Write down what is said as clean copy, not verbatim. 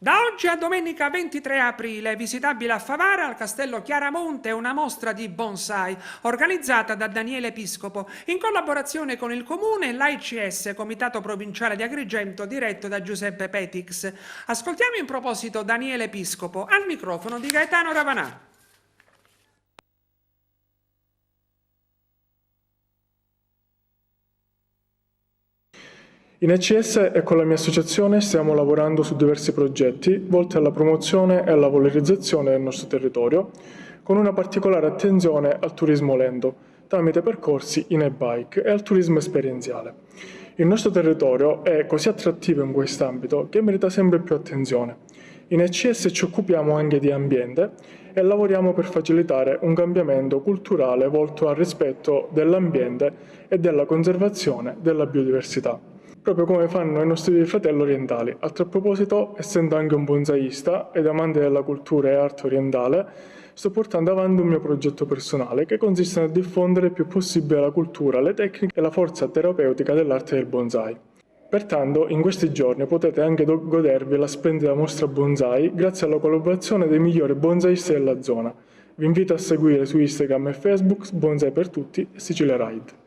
Da oggi a domenica 23 aprile, visitabile a Favara, al Castello Chiaramonte, una mostra di bonsai organizzata da Daniele Episcopo in collaborazione con il Comune e l'AICS, Comitato Provinciale di Agrigento, diretto da Giuseppe Petix. Ascoltiamo in proposito Daniele Episcopo, al microfono di Gaetano Ravanà. In ECS e con la mia associazione stiamo lavorando su diversi progetti volti alla promozione e alla valorizzazione del nostro territorio, con una particolare attenzione al turismo lento, tramite percorsi in e-bike e al turismo esperienziale. Il nostro territorio è così attrattivo in quest'ambito che merita sempre più attenzione. In ECS ci occupiamo anche di ambiente e lavoriamo per facilitare un cambiamento culturale volto al rispetto dell'ambiente e della conservazione della biodiversità, proprio come fanno i nostri fratelli orientali. A tal proposito, essendo anche un bonsaista ed amante della cultura e arte orientale, sto portando avanti un mio progetto personale che consiste nel diffondere il più possibile la cultura, le tecniche e la forza terapeutica dell'arte del bonsai. Pertanto, in questi giorni potete anche godervi la splendida mostra bonsai grazie alla collaborazione dei migliori bonsaisti della zona. Vi invito a seguire su Instagram e Facebook Bonsai per Tutti e Sicilia Ride.